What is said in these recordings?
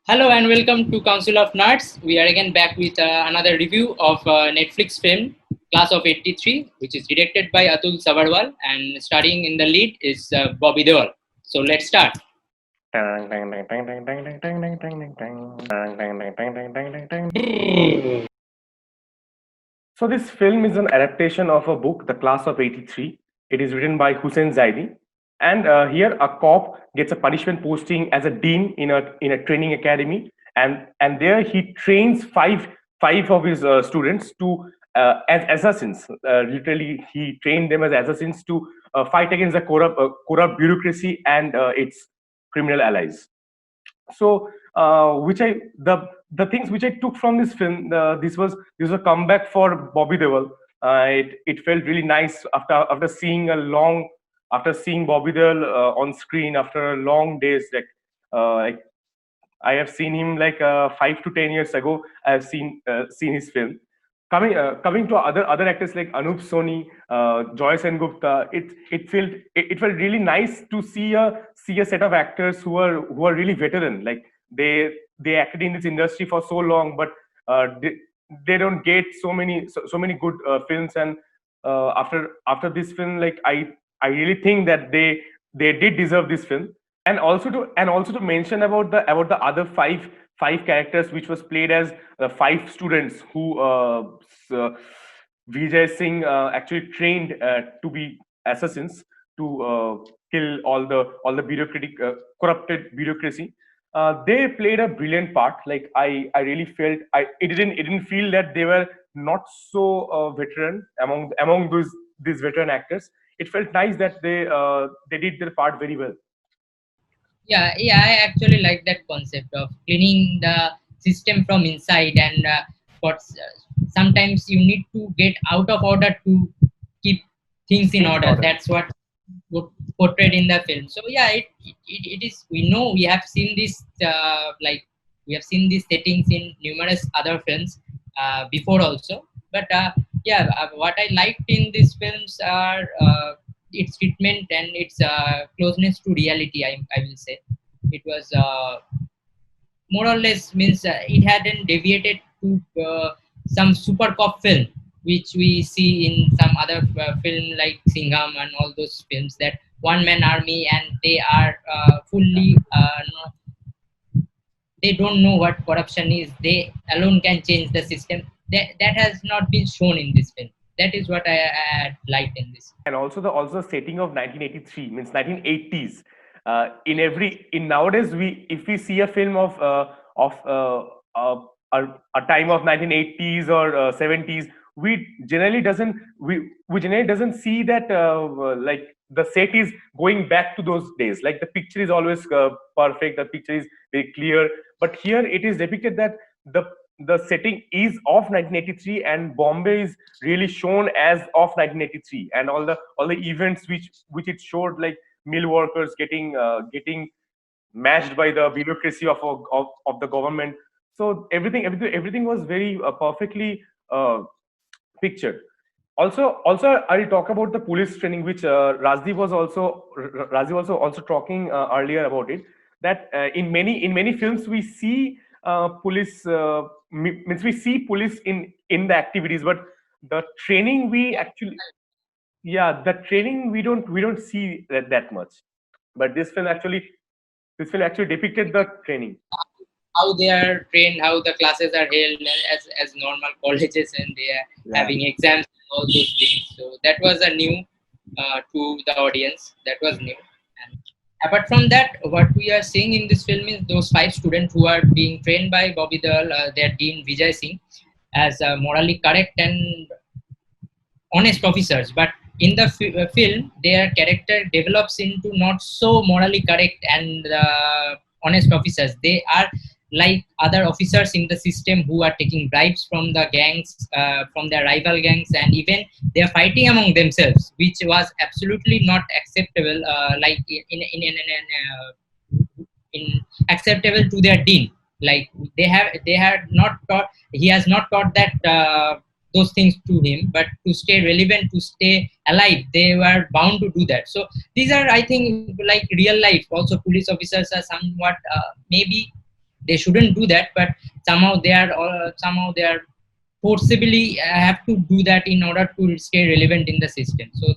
Hello and welcome to Council of Nerds. We are again back with another review of Netflix film Class of 83, which is directed by Atul Sabharwal and starring in the lead is Bobby Deol. So let's start. So this film is an adaptation of a book, The Class of 83. It is written by Hussein Zaidi. And here a cop gets a punishment posting as a dean in a training academy. And there he trains five of his students to as assassins. Literally, he trained them as assassins to fight against the corrupt bureaucracy and its criminal allies. So which I the things which I took from this film, this was a comeback for Bobby Deol. It felt really nice after seeing Bobby Deol on screen after long days. Like I have seen him like 5 to 10 years ago. I have seen his film. Coming to other actors like Anup Soni, Joy Sengupta, it felt really nice to see a set of actors who are really veteran. Like they acted in this industry for so long, but they don't get so many good films. And after this film, like I really think that they did deserve this film. And also to mention about the other five characters which was played as five students who Vijay Singh actually trained to be assassins to kill all the bureaucratic corrupted bureaucracy. They played a brilliant part. Like I really felt it didn't feel that they were not so veteran among these veteran actors. It felt nice that they did their part very well. Yeah, I actually like that concept of cleaning the system from inside, and sometimes you need to get out of order to keep things in Things in order. order. That's what portrayed in the film. So yeah, it is. We know we have seen this we have seen these settings in numerous other films before also. But what I liked in these films are its treatment and its closeness to reality. I will say it was more or less means it hadn't deviated to some super cop film which we see in some other film like Singham and all those films, that one man army and they are fully they don't know what corruption is. They alone can change the system. That has not been shown in this film. That is what I liked in this. And also setting of 1983 means 1980s. In nowadays, we if we see a film of uh, a, a time of 1980s or 70s, we generally doesn't see that like the set is going back to those days. Like the picture is always perfect, the picture is very clear. But here it is depicted that the the setting is of 1983, and Bombay is really shown as of 1983, and all the events which it showed, like mill workers getting mashed by the bureaucracy of the government. So everything was very perfectly pictured. Also, I'll talk about the police training, which Razi was also talking earlier about it. That in many films we see police means we see police in the activities, but the training we actually yeah the training we don't see that much. But this film actually depicted the training. How they are trained, how the classes are held as normal colleges, and they are Yeah. having exams and all those things. So that was a new to the audience. That was new. And apart from that, what we are seeing in this film is those five students who are being trained by Bobby Deol, their dean Vijay Singh, as morally correct and honest officers. But in the film, their character develops into not so morally correct and honest officers. They are like other officers in the system who are taking bribes from the gangs, from their rival gangs, and even they are fighting among themselves, which was absolutely not acceptable. Like in acceptable to their dean. Like they had not taught. He has not taught that. Those things to him, but to stay relevant, to stay alive, they were bound to do that. So these are, I think, like real life also police officers are somewhat maybe they shouldn't do that, but somehow they are forcibly have to do that in order to stay relevant in the system. So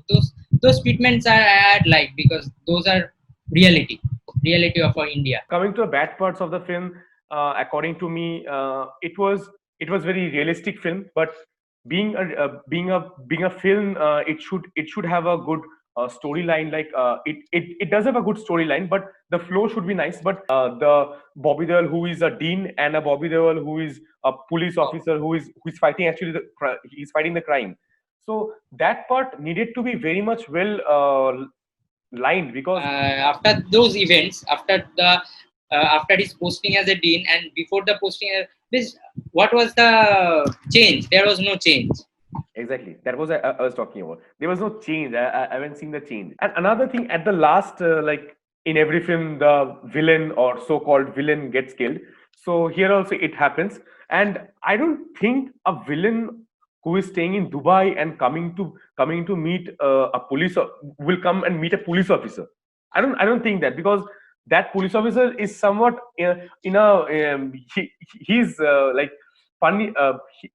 those treatments I'd like, because those are reality of our India. Coming to the bad parts of the film, according to me, it was very realistic film. But being a film, it should have a good storyline. Like it does have a good storyline, but the flow should be nice. But the Bobby Deol, who is a dean, and a Bobby Deol, who is a police officer, who is fighting actually he's fighting the crime. So that part needed to be very much well lined, because After those events, after his posting as a dean and before the posting, this, what was the change? There was no change. exactly, that was I was talking about. There was no change. I haven't seen the change. And another thing, at the last, like in every film, the villain or so-called villain gets killed. So here also it happens, and I don't think a villain who is staying in Dubai and coming to meet a will come and meet a police officer. I don't think that, because that police officer is somewhat in a he's like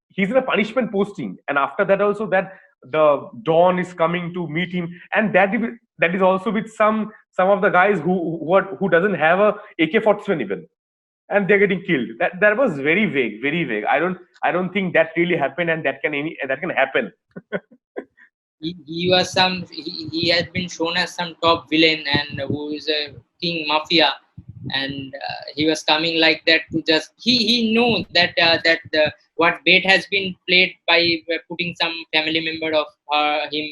he's in a punishment posting, and after that also, that the Dawn is coming to meet him, and that is also with some of the guys who doesn't have a AK-47 even, and they're getting killed. That was very vague, very vague. I don't think that really happened, and that can happen. He was he has been shown as some top villain and who is a king mafia, and he was coming like that to just he know that that the what bait has been played by putting some family member of him,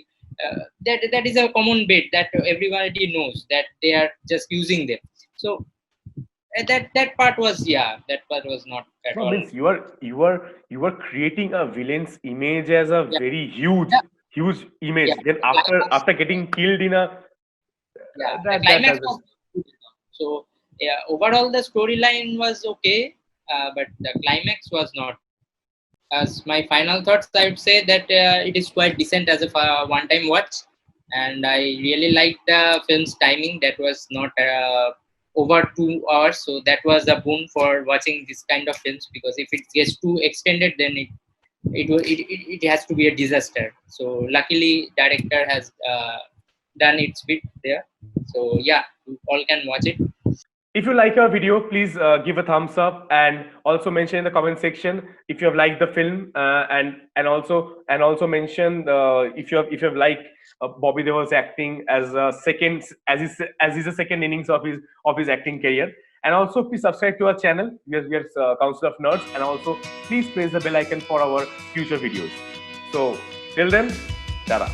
that is a common bait that everybody knows that they are just using them. So that part was, yeah, that part was not at No, all. means you are creating a villain's image as a Yeah, very huge yeah, huge yeah. image. Then The climax, after getting killed in a yeah, the that climax doesn't. was good enough. So yeah, overall the storyline was okay, but the climax was not. As my final thoughts, I would say that it is quite decent as a one-time watch, and I really liked the film's timing. That was not over 2 hours, so that was a boon for watching this kind of films. Because if it gets too extended, then it has to be a disaster. So luckily, director has done its bit there. So yeah, you all can watch it. If you like our video, please give a thumbs up, and also mention in the comment section if you have liked the film, and also mention if you have liked Bobby Deol's acting as a second as his a second innings of his acting career. And also, please subscribe to our channel. We are Council of Nerds, and also please press the bell icon for our future videos. So till then, Tara.